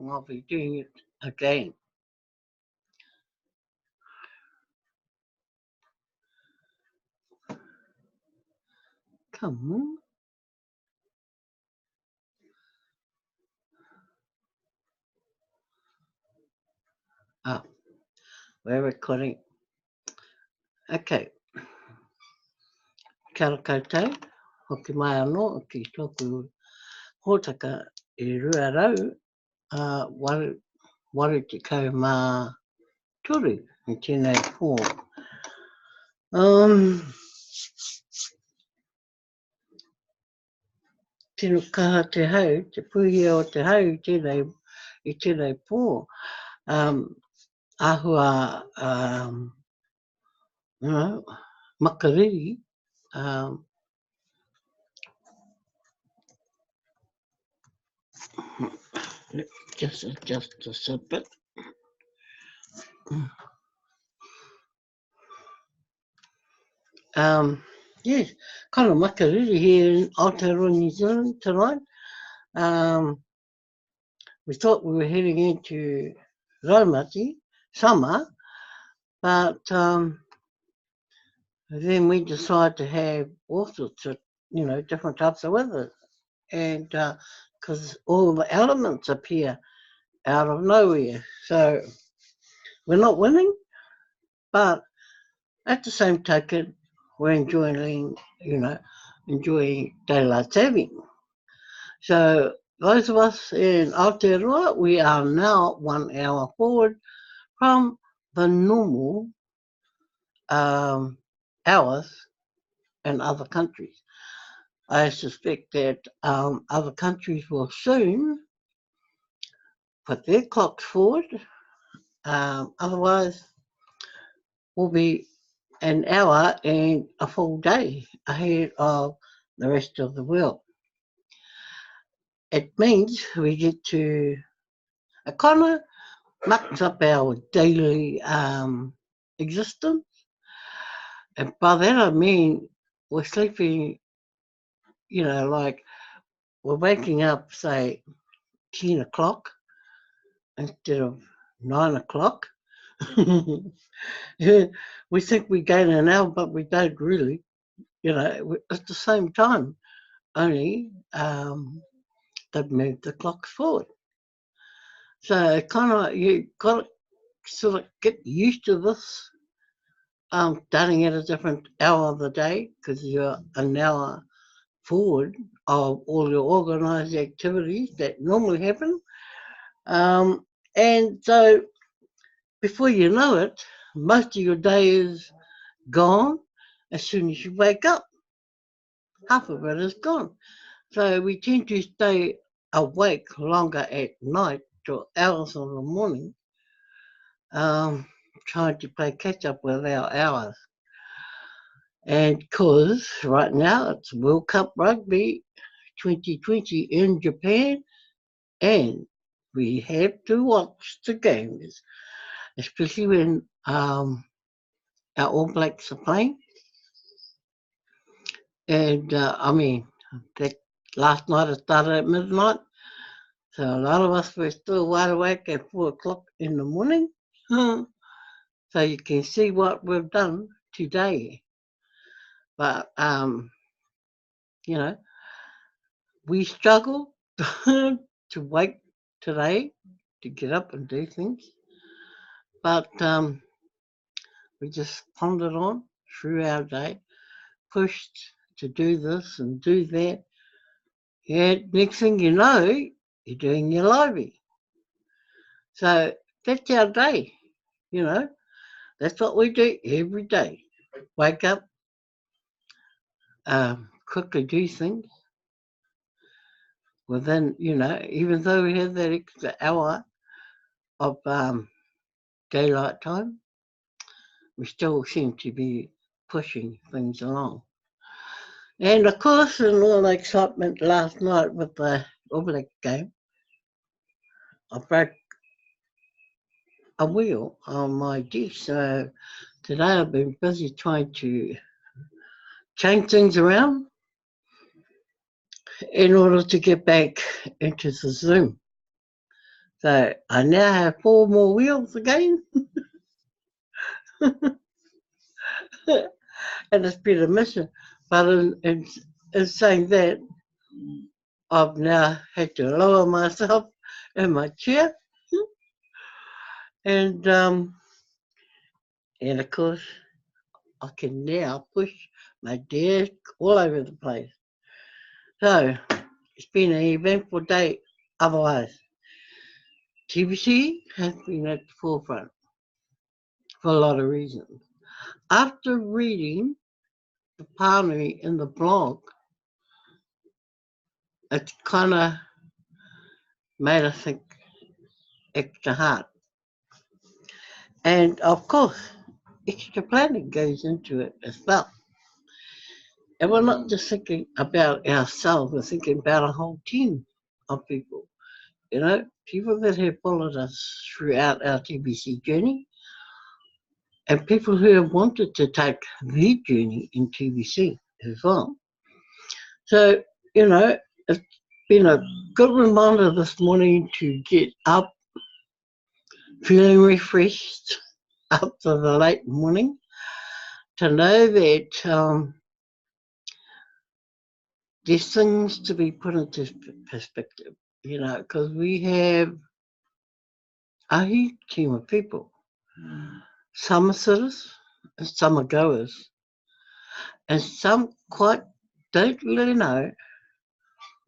I'll be doing it again. Come on. Ah, we're recording. Okay. Kia ora koutou, hoki mai anō ki tōku hōtaka I ruarau, waru tekau mā turu I tēnei pō. Tino kaha te hau, te puhia o te hau I tēnei pō. Āhua, makariri, just adjust this a bit. Yes, kind of makariri here in Aotearoa, New Zealand tonight. We thought we were heading into Raumati, summer, but then we decided to have all sorts of, different types of weather. And because all the elements appear out of nowhere. So we're not winning, but at the same token, we're enjoying daylight saving. So those of us in Aotearoa, we are now 1 hour forward from the normal hours in other countries. I suspect that other countries will soon put their clocks forward. Otherwise, we'll be an hour and a full day ahead of the rest of the world. It means we get to, it kind of mucks up our daily existence. And by that I mean we're sleeping, like we're waking up, say, 10 o'clock instead of 9 o'clock. We think we gain an hour, but we don't really. It's the same time, only they've moved the clocks forward. So you got to sort of get used to this, starting at a different hour of the day because you're an hour forward of all your organised activities that normally happen. And so before you know it, most of your day is gone as soon as you wake up. Half of it is gone. So we tend to stay awake longer at night till hours of the morning, trying to play catch up with our hours. And because right now it's World Cup Rugby 2020 in Japan, and we have to watch the games, especially when our All Blacks are playing. And that last night it started at midnight, so a lot of us were still wide awake at 4 o'clock in the morning. So you can see what we've done today. But we struggle to wake today to get up and do things. But we just pondered on through our day, pushed to do this and do that. Yeah, next thing you know, you're doing your Livey. So that's our day, That's what we do every day. Wake up, quickly do things. Within, even though we have that extra hour of daylight time, we still seem to be pushing things along. And of course, in all the excitement last night with the All Black game, I broke a wheel on my desk. So today I've been busy trying to change things around in order to get back into the Zoom. So I now have 4 more wheels again. And it's been a mission. But in saying that, I've now had to lower myself in my chair, and of course I can now push my desk all over the place. So it's been an eventful day. Otherwise, TBC has been at the forefront for a lot of reasons. After reading the Palmy in the blog, it kind of made us think extra hard. And of course, extra planning goes into it as well. And we're not just thinking about ourselves, we're thinking about a whole team of people. You know, people that have followed us throughout our TBC journey and people who have wanted to take their journey in TBC as well. So, you know, it's been a good reminder this morning to get up feeling refreshed after the late morning, to know that there's things to be put into perspective, you know, because we have a huge team of people. Some are sitters and some are goers, and some quite don't really know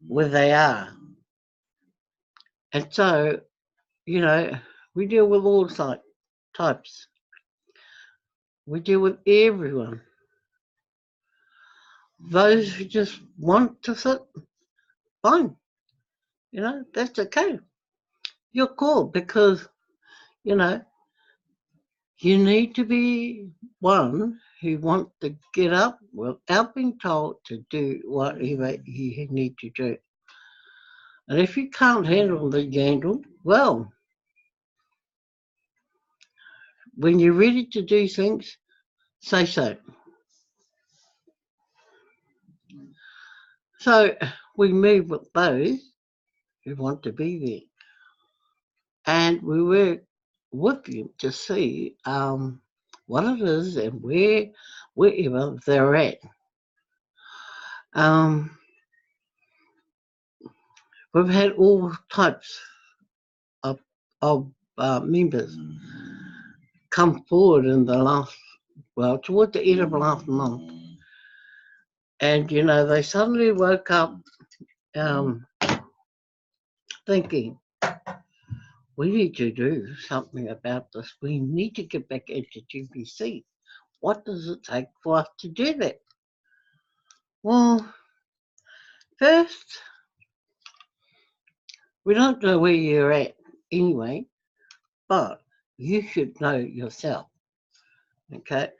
where they are. And so, you know, we deal with all types. We deal with everyone. Those who just want to sit, fine. You know, that's okay. You're cool because, you know, you need to be one who wants to get up without being told to do whatever you need to do. And if you can't handle the handle, well, when you're ready to do things, say so. So we move with those who want to be there. And we work with them to see what it is and wherever they're at. We've had all types of, members come forward in the toward the end of last month. And, you know, they suddenly woke up thinking, we need to do something about this. We need to get back into TBC. What does it take for us to do that? Well, first, we don't know where you're at anyway, but you should know yourself. Okay?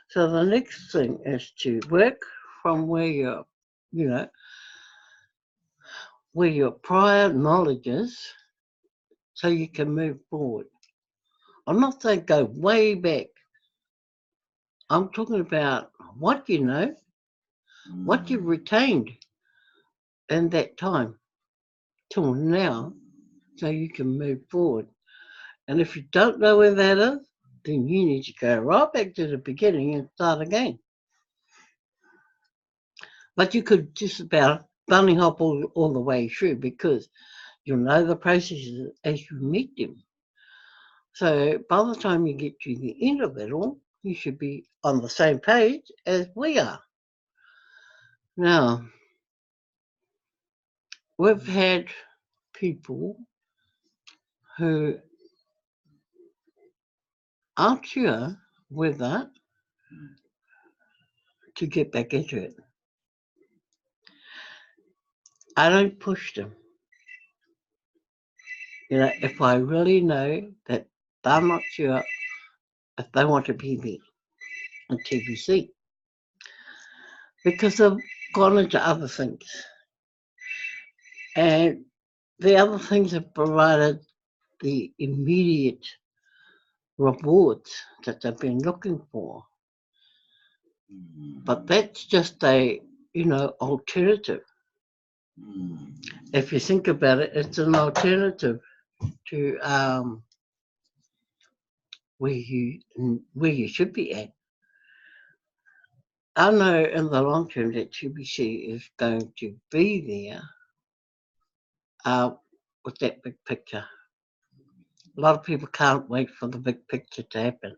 So the next thing is to work from where where your prior knowledge is, so you can move forward. I'm not saying go way back. I'm talking about what you know, what you've retained in that time till now, so you can move forward. And if you don't know where that is, then you need to go right back to the beginning and start again. But you could just about bunny hop all the way through, because you'll know the processes as you meet them. So by the time you get to the end of it all, you should be on the same page as we are. Now, we've had people who aren't sure whether to get back into it. I don't push them. You know, if I really know that they're not sure if they want to be there on TBC, because they've gone into other things. And the other things have provided the immediate rewards that they've been looking for. But that's just a, alternative. If you think about it, it's an alternative to where you should be at. I know in the long term that TBC is going to be there uh, with that big picture. A lot of people can't wait for the big picture to happen.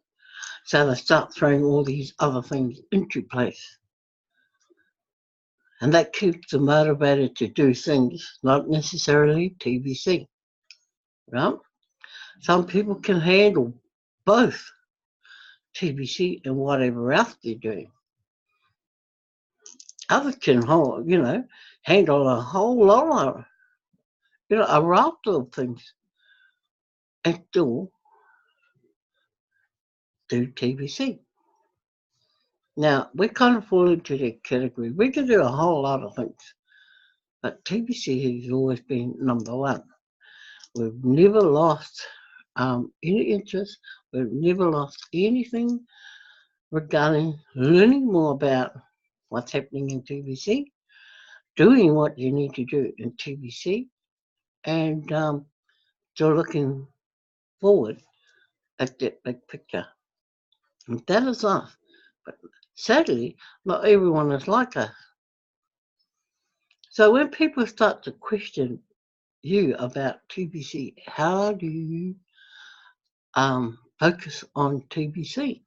So they start throwing all these other things into place. And that keeps them motivated to do things, not necessarily TBC. Right? Some people can handle both TBC and whatever else they're doing. Others can handle a whole lot of, a raft of things and still do TBC. Now, we kind of fall into that category. We can do a whole lot of things, but TBC has always been number one. We've never lost any interest. We've never lost anything regarding learning more about what's happening in TBC, doing what you need to do in TBC, and still looking forward at that big picture. And that is us. But sadly, not everyone is like us. So when people start to question you about TBC, how do you focus on TBC?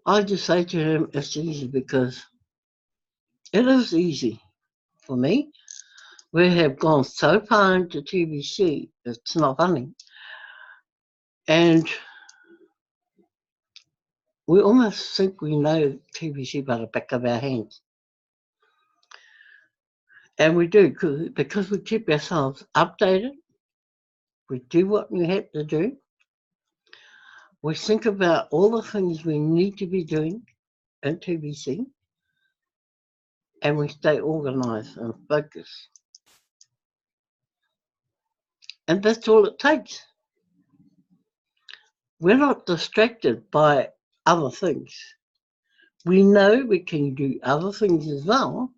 I just say to them, it's easy because it is easy for me. We have gone so far into TBC, it's not funny. And we almost think we know TBC by the back of our hands. And we do, because we keep ourselves updated. We do what we have to do. We think about all the things we need to be doing in TBC. And we stay organised and focused. And that's all it takes. We're not distracted by other things. We know we can do other things as well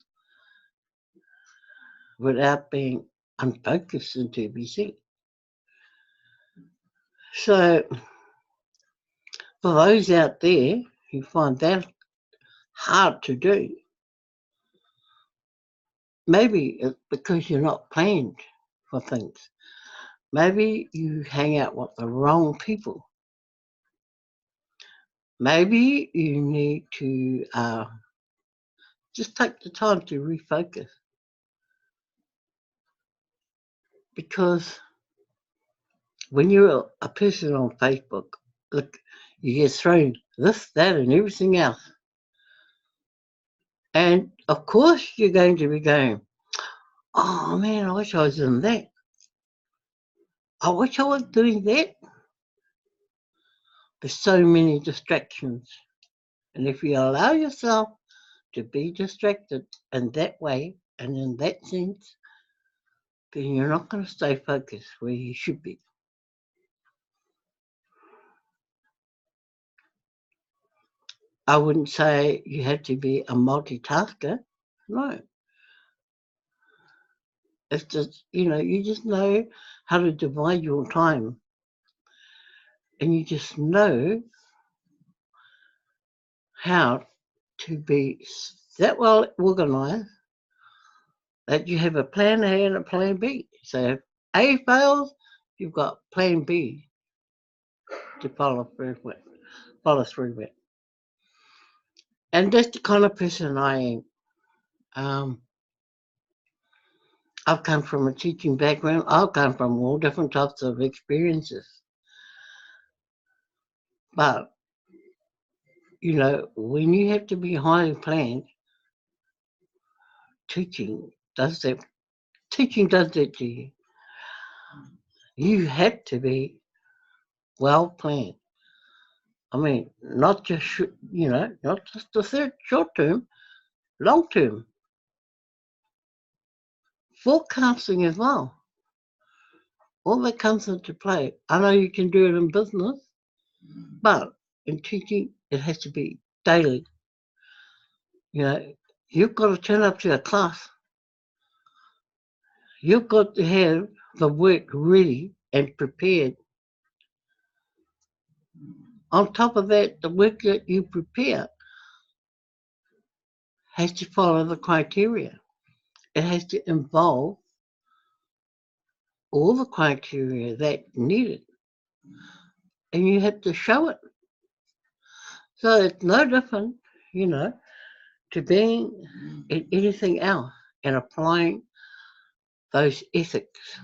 without being unfocused in TBC. So for those out there who find that hard to do, maybe it's because you're not planned for things. Maybe you hang out with the wrong people. Maybe you need to just take the time to refocus. Because when you're a person on Facebook, look, you get thrown this, that, and everything else. And of course, you're going to be going, oh man, I wish I was in that. I wish I was doing that. There's so many distractions. And if you allow yourself to be distracted in that way and in that sense, then you're not going to stay focused where you should be. I wouldn't say you have to be a multitasker. No. It's just, you just know how to divide your time. And you just know how to be that well organised that you have a plan A and a plan B. So if A fails, you've got plan B to follow through with. And that's the kind of person I am. I've come from a teaching background. I've come from all different types of experiences. But, when you have to be highly planned, teaching does that. Teaching does that to you. You have to be well planned. I mean, not just not just the short term, long term. Forecasting as well. All that comes into play. I know you can do it in business, but in teaching, it has to be daily. You've got to turn up to a class. You've got to have the work ready and prepared. On top of that, the work that you prepare has to follow the criteria. It has to involve all the criteria that needed, and you have to show it. So it's no different, you know, to being in anything else and applying those ethics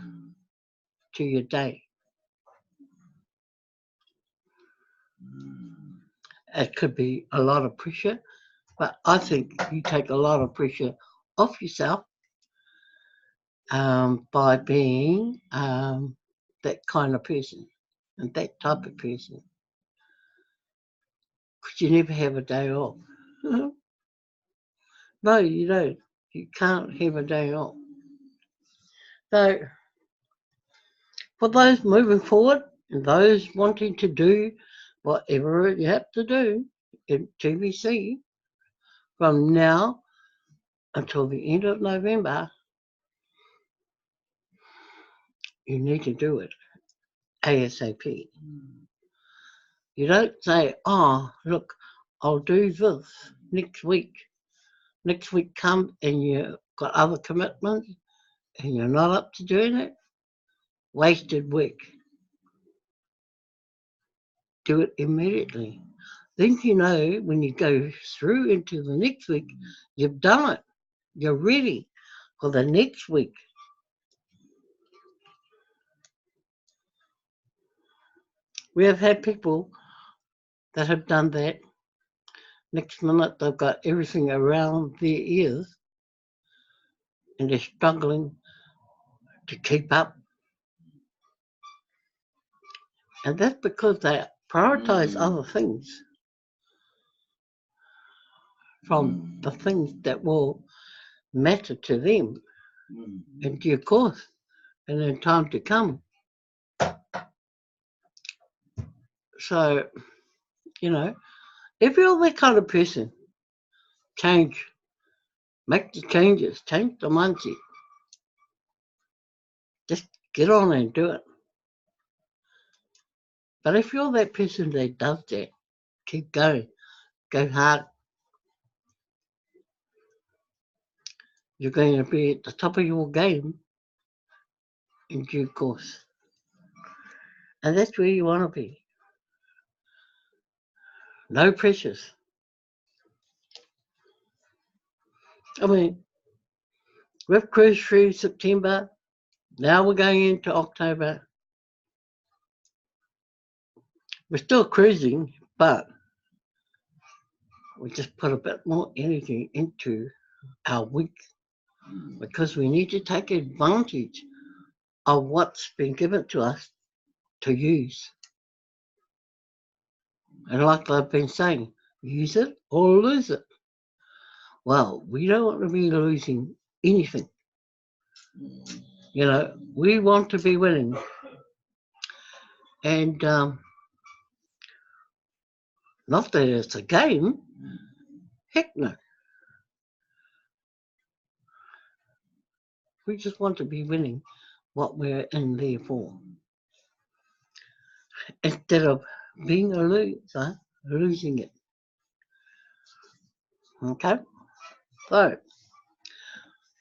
to your day. It could be a lot of pressure, but I think you take a lot of pressure off yourself by being that kind of person and that type of person. Because you never have a day off. No, you don't. You can't have a day off. So, for those moving forward and those wanting to do whatever you have to do in TBC from now until the end of November, you need to do it ASAP. You don't say, oh, look, I'll do this next week. Next week comes and you've got other commitments and you're not up to doing it. Wasted week. Do it immediately. Then you know when you go through into the next week, you've done it. You're ready for the next week. We have had people that have done that. Next minute, they've got everything around their ears and they're struggling to keep up. And that's because they prioritize other things from the things that will matter to them in due course and in time to come. So, you know, if you're that kind of person, change, make the changes, change the mindset. Just get on and do it. But if you're that person that does that, keep going, go hard. You're going to be at the top of your game in due course. And that's where you want to be. No pressures. I mean, we've cruised through September. Now we're going into October. We're still cruising, but we just put a bit more energy into our week because we need to take advantage of what's been given to us to use. And like I've been saying, use it or lose it. Well, we don't want to be losing anything. You know, we want to be winning. And not that it's a game. Heck no. We just want to be winning what we're in there for. Instead of being a loser, losing it. Okay? So,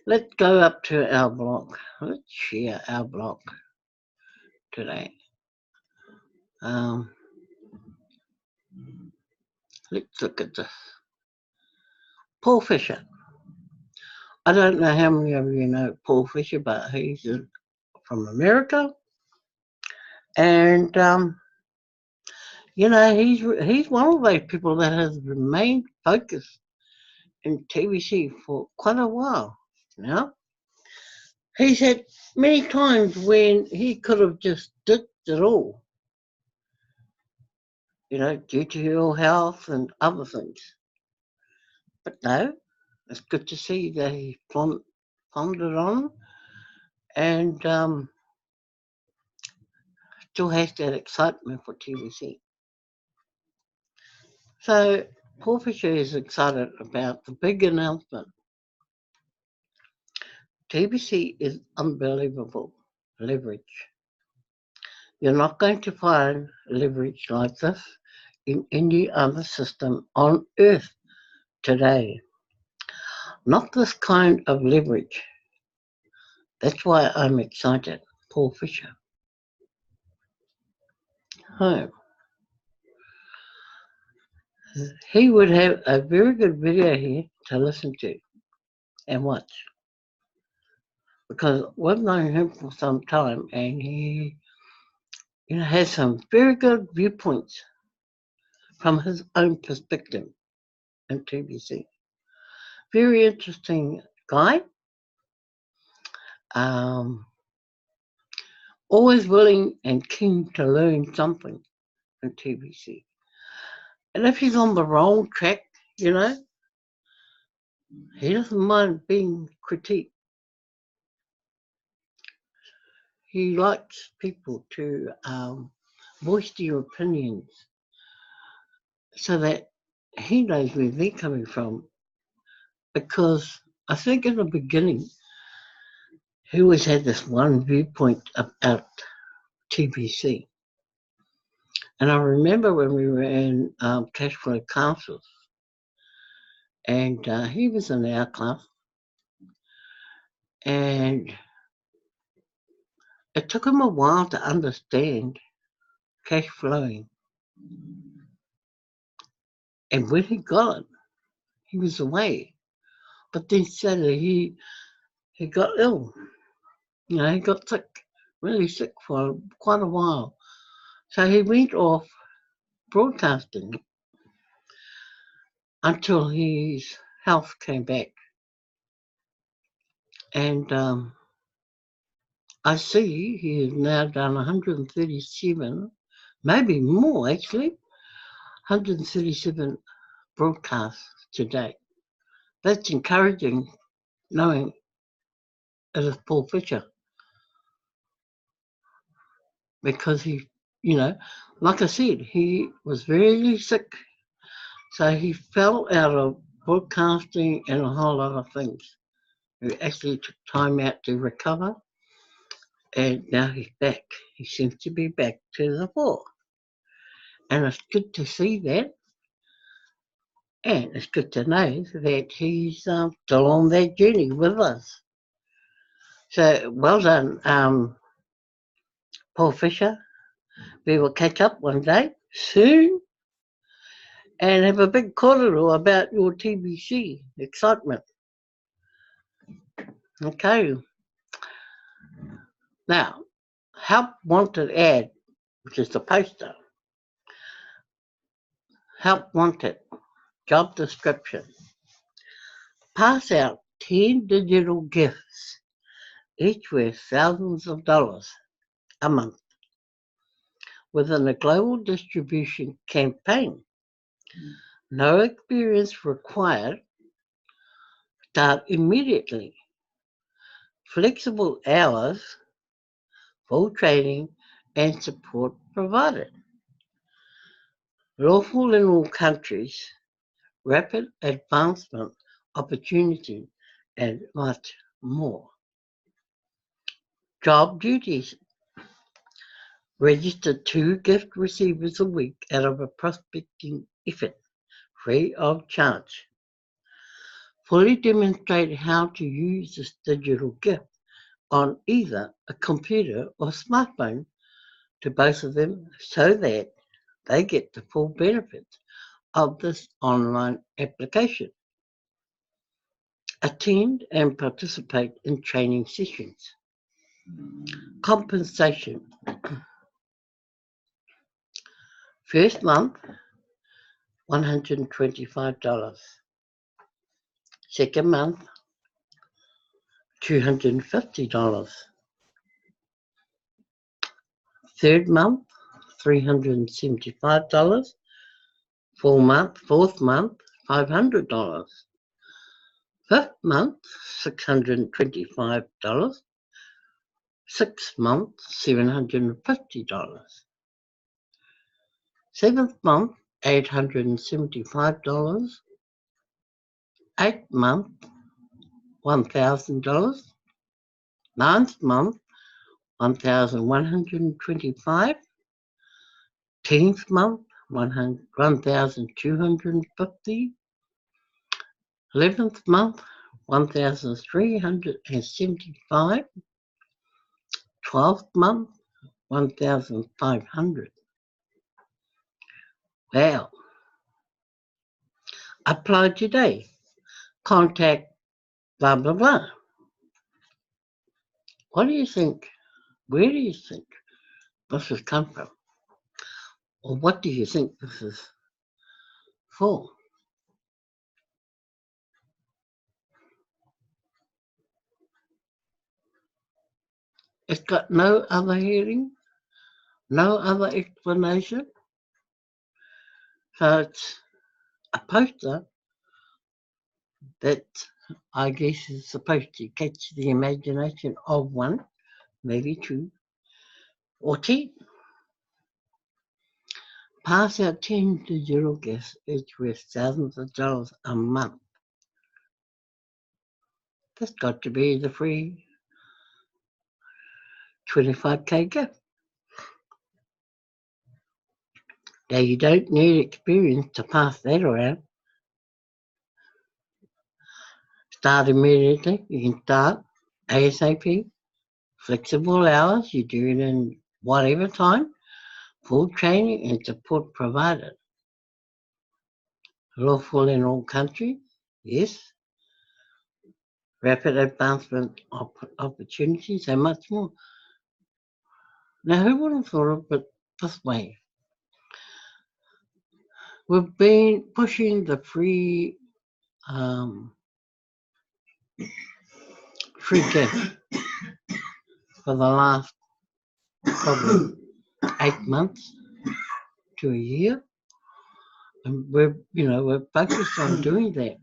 let's go up to our block. Let's share our block today. Let's look at this. Paul Fisher. I don't know how many of you know Paul Fisher, but he's from America. And, you know, he's one of those people that has remained focused in TBC for quite a while now. He's had many times when he could have just ditched it all, you know, due to ill health and other things. But no, it's good to see that he pondered on and still has that excitement for TBC. So Paul Fisher is excited about the big announcement. TBC is unbelievable leverage. You're not going to find leverage like this in any other system on earth today. Not this kind of leverage. That's why I'm excited. Paul Fisher. Oh, he would have a very good video here to listen to and watch. Because we've known him for some time and he has some very good viewpoints from his own perspective in TBC. Very interesting guy. Always willing and keen to learn something in TBC. And if he's on the wrong track, he doesn't mind being critiqued. He likes people to voice their opinions so that he knows where they're coming from. Because I think in the beginning, he always had this one viewpoint about TBC. And I remember when we were in cash flow councils, and he was in our class, and it took him a while to understand cash flowing. And when he got it, he was away. But then suddenly he got ill. He got sick, really sick for quite a while. So he went off broadcasting until his health came back. And I see he has now done 137, maybe more actually, 137 broadcasts today. That's encouraging, knowing it is Paul Fisher. Because he, like I said, he was very sick. So he fell out of broadcasting and a whole lot of things. He actually took time out to recover. And now he's back. He seems to be back to the fore. And it's good to see that. And it's good to know that he's still on that journey with us. So well done, Paul Fisher. We will catch up one day soon and have a big korero about your TBC excitement. Okay. Now, help wanted ad, which is the poster. Help wanted, job description. Pass out 10 digital gifts, each worth thousands of dollars a month, within a global distribution campaign. No experience required. Start immediately. Flexible hours, full training, and support provided. Lawful in all countries, rapid advancement opportunity, and much more. Job duties. Register 2 gift receivers a week out of a prospecting effort, free of charge. Fully demonstrate how to use this digital gift on either a computer or smartphone to both of them so that they get the full benefits of this online application. Attend and participate in training sessions. Compensation. First month, $125. Second month, $250. Third month, $375. Fourth month, $500. Fifth month, $625. Sixth month, $750. Seventh month, $875. Eighth month, $1,000. Ninth month, 1,125. 10th month, 1,250. 11th month, 1,375. 12th month, 1,500. Wow. Apply today. Contact blah, blah, blah. What do you think? Where do you think this has come from? Or what do you think this is for? It's got no other hearing, no other explanation. So it's a poster that I guess is supposed to catch the imagination of one, maybe two, or 10. Pass out 10 digital gifts, each worth thousands of dollars a month. That's got to be the free 25k gift. Now you don't need experience to pass that around. Start immediately. You can start ASAP. Flexible hours. You do it in whatever time. Full training and support provided. Lawful in all countries. Yes. Rapid advancement opportunities and much more. Now, who would have thought of it this way? We've been pushing the free gift for the last probably 8 months to a year, and we're focused on doing that.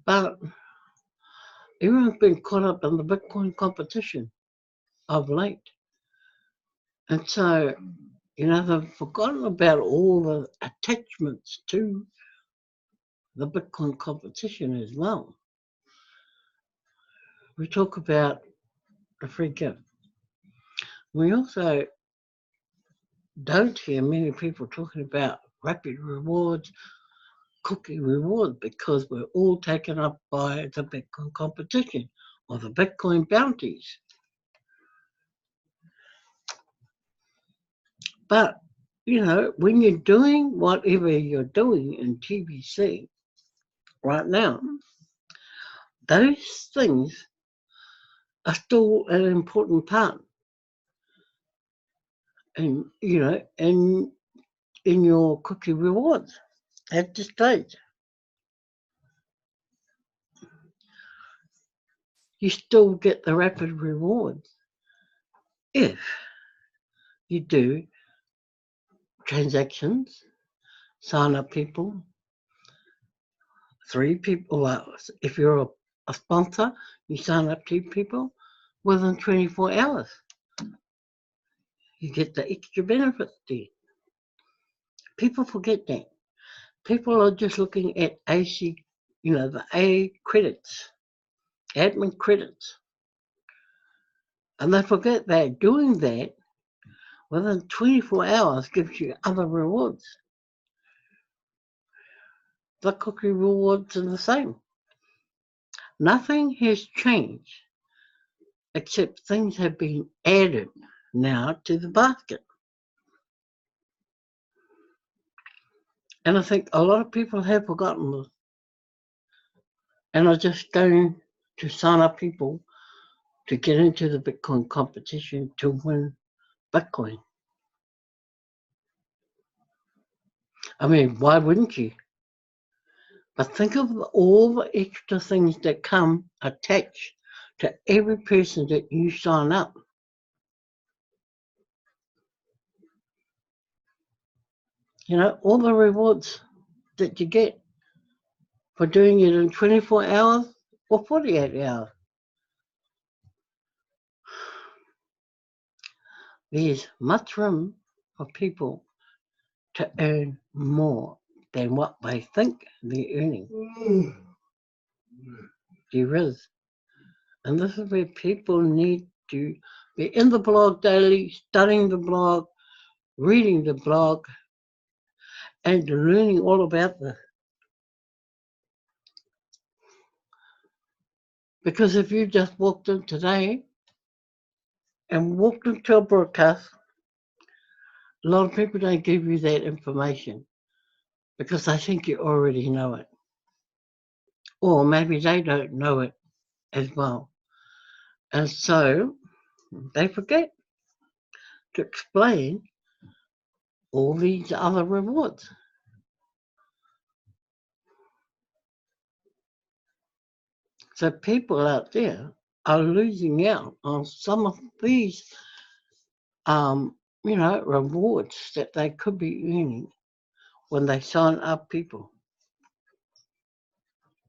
But everyone's been caught up in the Bitcoin competition of late, and so they've forgotten about all the attachments to the Bitcoin competition as well. We talk about the free gift. We also don't hear many people talking about rapid rewards, cookie rewards, because we're all taken up by the Bitcoin competition or the Bitcoin bounties. But, when you're doing whatever you're doing in TBC right now, those things are still an important part. And, in your cookie rewards at this stage. You still get the rapid rewards if you do transactions, sign up people, 3 people. If you're a sponsor, you sign up 2 people within 24 hours. You get the extra benefits there. People forget that. People are just looking at AC, the A credits, admin credits. And they forget that doing that within 24 hours gives you other rewards. The cookie rewards are the same. Nothing has changed except things have been added now to the basket. And I think a lot of people have forgotten this and are just going to sign up people to get into the Bitcoin competition to win Bitcoin. I mean, why wouldn't you? But think of all the extra things that come attached to every person that you sign up. All the rewards that you get for doing it in 24 hours or 48 hours. There's much room for people to earn more than what they think they're earning. There is. And this is where people need to be in the blog daily, studying the blog, reading the blog, and learning all about this. Because if you just walked in today and walked into a broadcast, a lot of people don't give you that information because they think you already know it. Or maybe they don't know it as well. And so they forget to explain all these other rewards. So people out there are losing out on some of these, rewards that they could be earning when they sign up people.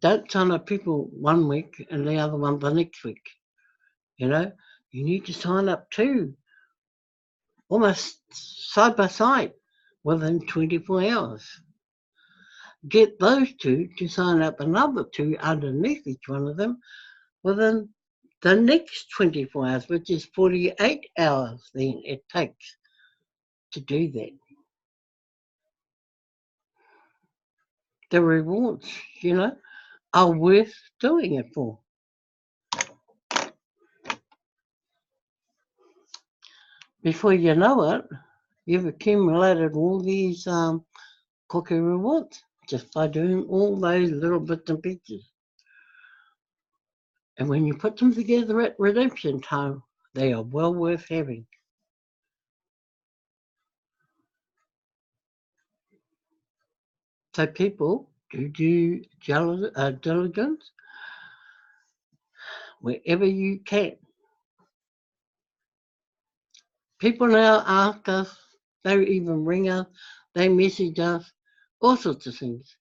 Don't sign up people one week and the other one the next week. You know, you need to sign up two, almost side by side, within 24 hours. Get those two to sign up another two underneath each one of them within the next 24 hours, which is 48 hours then it takes to do that. The rewards, are worth doing it for. Before you know it, you've accumulated all these cookie rewards just by doing all those little bits and pieces. And when you put them together at redemption time, they are well worth having. So people do diligence wherever you can. People now ask us, they even ring us, they message us, all sorts of things.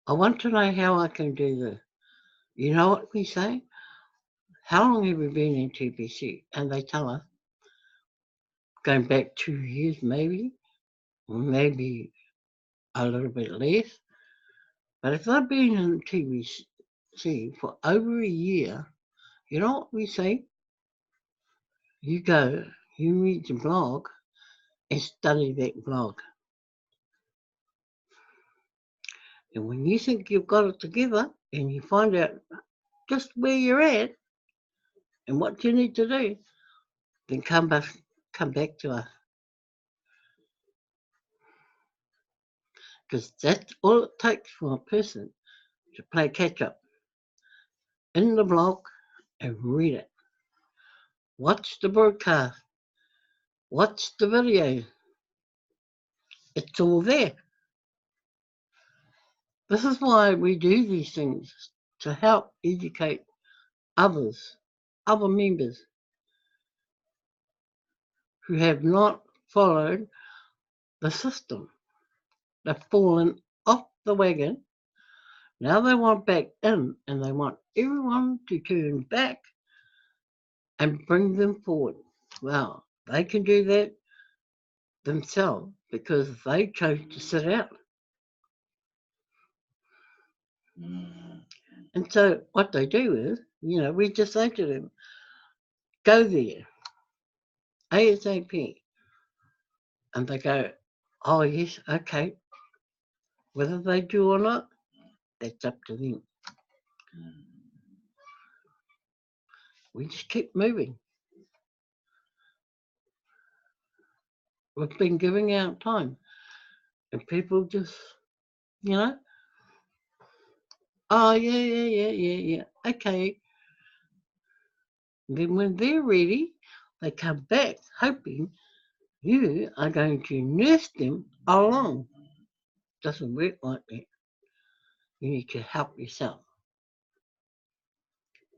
I want to know how I can do this. You know what we say? How long have you been in TPC? And they tell us, going back 2 years maybe, or maybe a little bit less. But if they've been in TPC for over a year, you know what we say? You go, you read the blog and study that blog. And when you think you've got it together and you find out just where you're at and what you need to do, then come back to us. Because that's all it takes for a person to play catch up in the blog and read it. Watch the broadcast. Watch the video. It's all there. This is why we do these things, to help educate others, other members who have not followed the system. They've fallen off the wagon. Now they want back in and they want everyone to turn back and bring them forward. Well, they can do that themselves because they chose to sit out. And so what they do is, we just say to them, go there, ASAP. And they go, oh yes, okay. Whether they do or not, that's up to them. We just keep moving. We've been giving out time. And people just, oh yeah, okay. And then when they're ready, they come back hoping you are going to nurse them along. Doesn't work like that. You need to help yourself.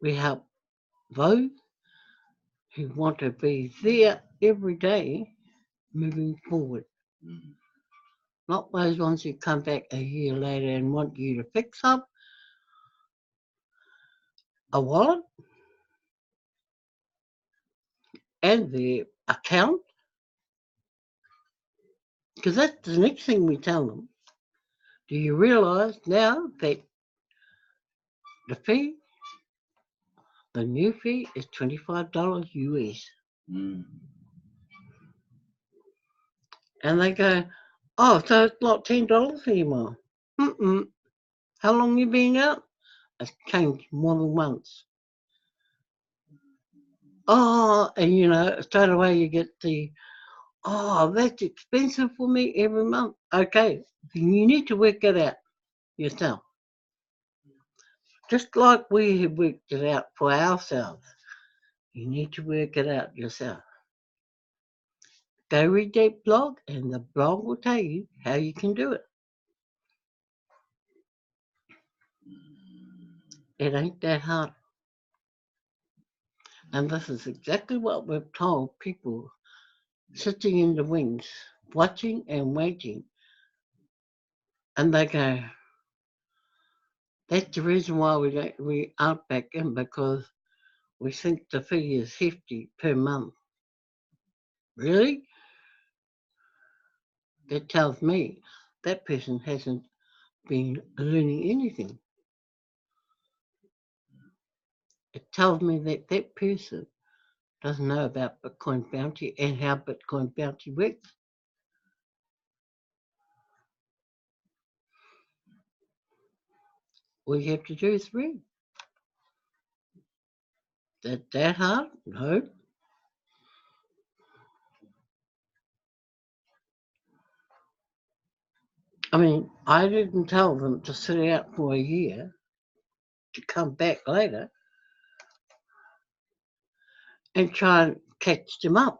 We help those who want to be there every day moving forward. Not those ones who come back a year later and want you to fix up a wallet and their account. Because that's the next thing we tell them. Do you realise now that the fee The new fee is $25 US. And they go, oh, so it's not $10 anymore. How long you been out? It's changed more than once. Oh, and you know, straight away you get the, oh, that's expensive for me every month. Okay, then you need to work it out yourself. Just like we have worked it out for ourselves, you need to work it out yourself. Go read that blog, and the blog will tell you how you can do it. It ain't that hard. And this is exactly what we've told people sitting in the wings, watching and waiting. And they go, that's the reason why we aren't back in, because we think the fee is hefty per month. Really? That tells me that person hasn't been learning anything. It tells me that that person doesn't know about Bitcoin Bounty and how Bitcoin Bounty works. All you have to do is read. That hard? No. I mean, I didn't tell them to sit out for a year to come back later and try and catch them up.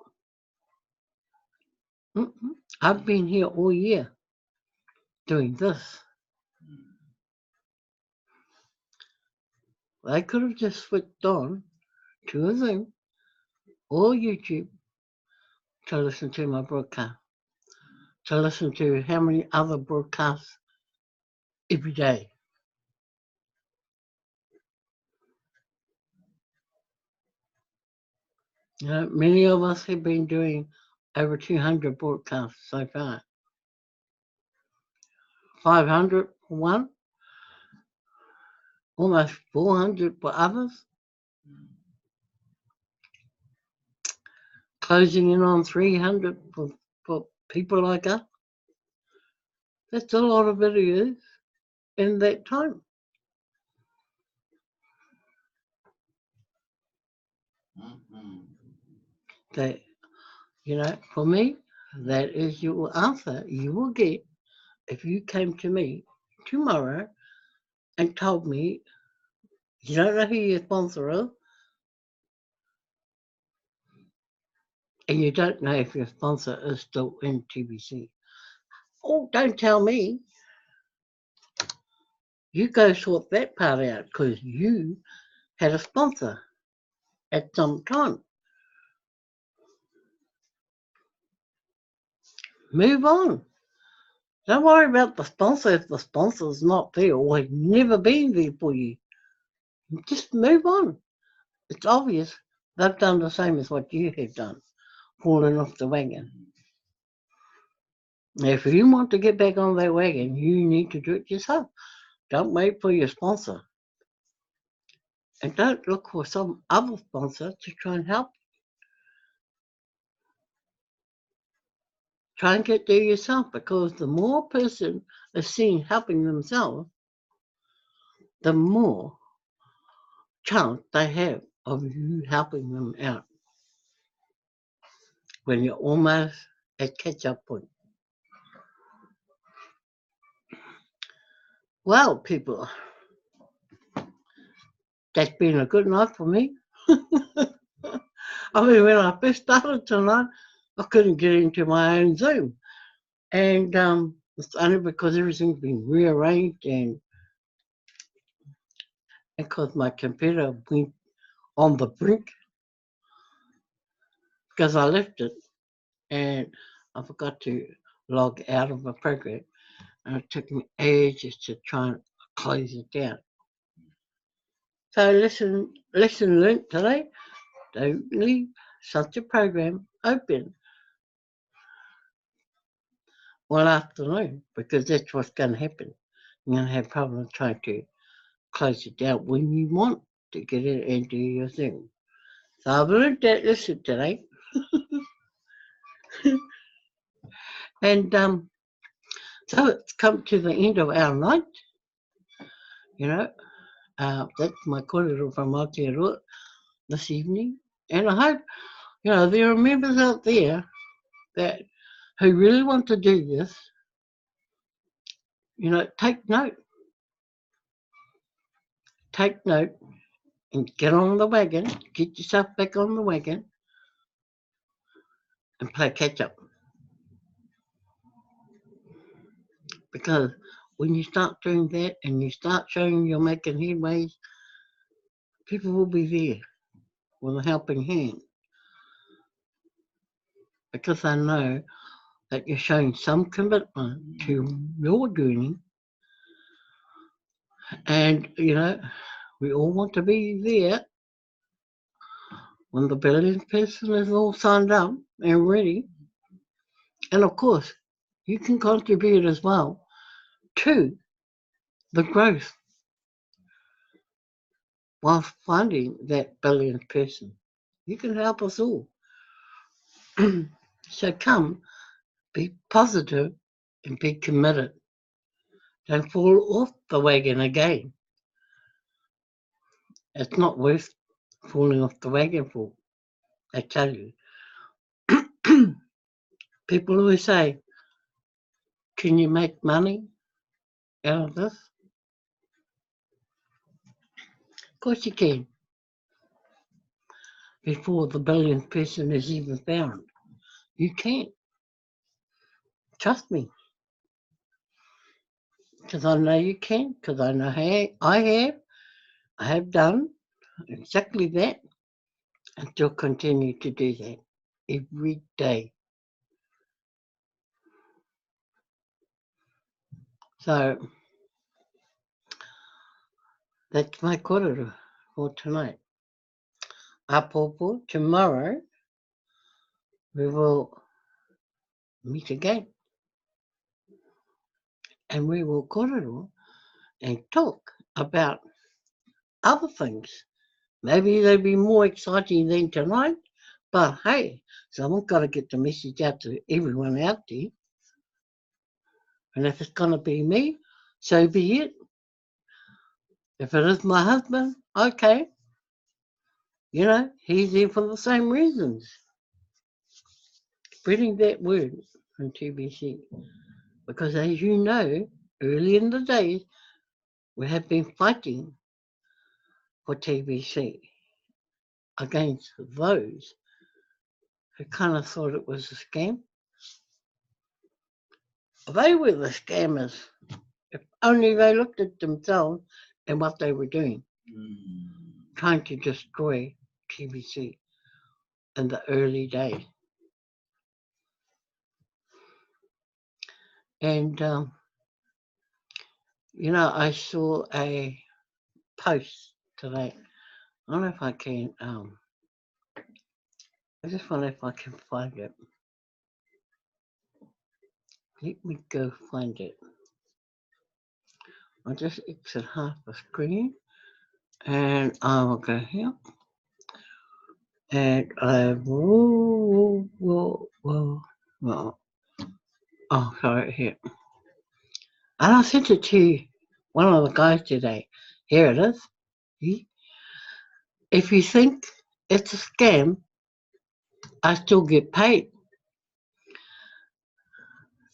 I've been here all year doing this. They could have just switched on to a Zoom or YouTube to listen to my broadcast, to listen to how many other broadcasts every day. You know, many of us have been doing over 200 broadcasts so far. 500 for one, almost 400 for others, closing in on 300 for people like us. That's a lot of videos in that time. That, you know, for me, that is your answer you will get if you came to me tomorrow and told me you don't know who your sponsor is, and you don't know if your sponsor is still in TBC. Oh, don't tell me. You go sort that part out, because you had a sponsor at some time. Move on. Don't worry about the sponsor if the sponsor's not there or has never been there for you. Just move on. It's obvious they've done the same as what you have done, falling off the wagon. Now, if you want to get back on that wagon, you need to do it yourself. Don't wait for your sponsor. And don't look for some other sponsor to try and help. Try and get there yourself, because the more a person is seen helping themselves, the more chance they have of you helping them out when you're almost at catch-up point. Well, people, that's been a good night for me. I mean, when I first started tonight, I couldn't get into my own Zoom. And it's only because everything's been rearranged and because my computer went on the brink, because I left it and I forgot to log out of the program, and it took me ages to try and close it down. So lesson learnt today: don't leave such a program open all afternoon, because that's what's going to happen. You're going to have problems trying to close it down when you want to get in and do your thing. So I've learned that lesson today. And so it's come to the end of our night. You know, that's my kōrero from Aotearoa this evening. And I hope, you know, there are members out there that who really want to do this. You know, take note. Take note and get on the wagon. Get yourself back on the wagon and play catch up. Because when you start doing that and you start showing you're making headways, people will be there with a helping hand. Because I know that you're showing some commitment to your journey. And, you know, we all want to be there when the billionth person is all signed up and ready. And of course, you can contribute as well to the growth while finding that billionth person. You can help us all. So come, be positive and be committed. Don't fall off the wagon again. It's not worth falling off the wagon for, I tell you. People always say, can you make money out of this? Of course you can. Before the billionth person is even found. You can. Trust me. Because I know you can. Because I know I have done exactly that and still continue to do that every day. So that's my kōrero for tonight. Apopo, tomorrow we will meet again and we will kōrero and talk about other things. Maybe they'll be more exciting than tonight, but hey, someone's got to get the message out to everyone out there. And if it's going to be me, so be it. If it is my husband, okay. You know, he's there for the same reasons. Spreading that word from TBC. Because as you know, early in the days, we have been fighting for TBC against those who kind of thought it was a scam. They were the scammers. If only they looked at themselves and what they were doing. Trying to destroy TBC in the early days. And, you know, I saw a post today. I don't know if I can, I just wonder if I can find it. Let me go find it. I'll just exit half the screen and I will go here. And I will, oh, sorry, here. And I sent it to one of the guys today. Here it is. See? If you think it's a scam, I still get paid.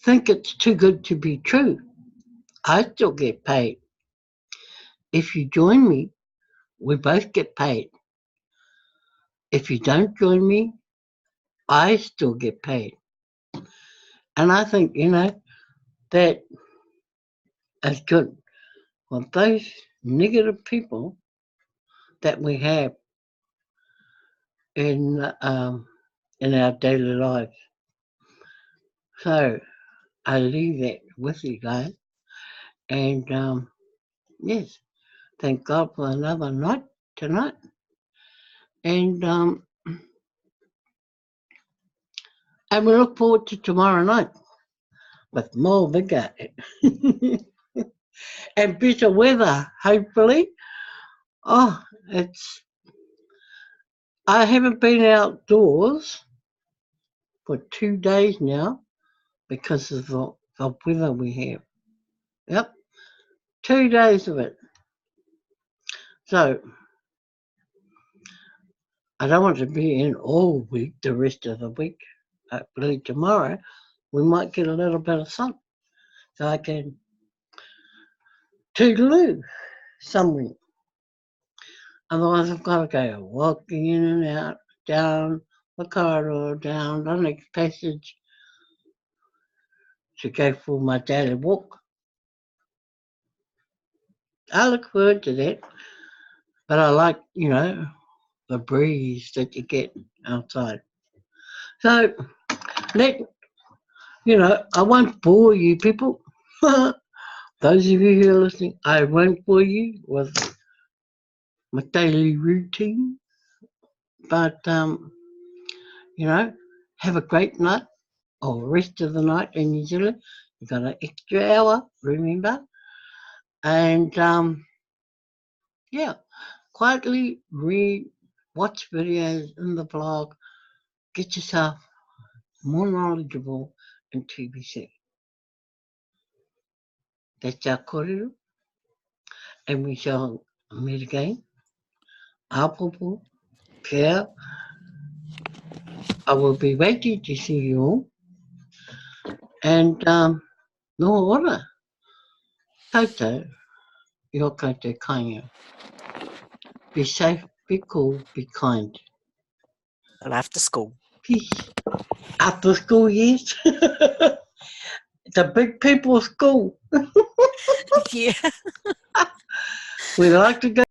Think it's too good to be true, I still get paid. If you join me, we both get paid. If you don't join me, I still get paid. And I think, you know, that is good. Well, those negative people that we have in our daily lives. So I leave that with you guys. And yes, thank God for another night tonight. And we look forward to tomorrow night with more vigor and better weather, hopefully. Oh, It's I haven't been outdoors for 2 days now because of the weather we have. Yep, 2 days of it. So I don't want to be in all week, the rest of the week. Hopefully tomorrow we might get a little bit of sun so I can toodaloo somewhere. Otherwise I've got to go walking in and out, down the corridor, down the next passage to go for my daily walk. I look forward to that, but I like, the breeze that you get outside. So, I won't bore you people. Those of you who are listening, I won't bore you with my daily routine, but, have a great night or rest of the night in New Zealand. You've got an extra hour, remember? And, quietly read, watch videos in the blog, get yourself more knowledgeable in TBC. That's our kōrero, and we shall meet again. Apopo, Pierre, I will be waiting to see you all. And no ora, koutou, your koutou kainga. Be safe, be cool, be kind. And after school. Peace. After school, yes. The big people school. Yeah. We like to go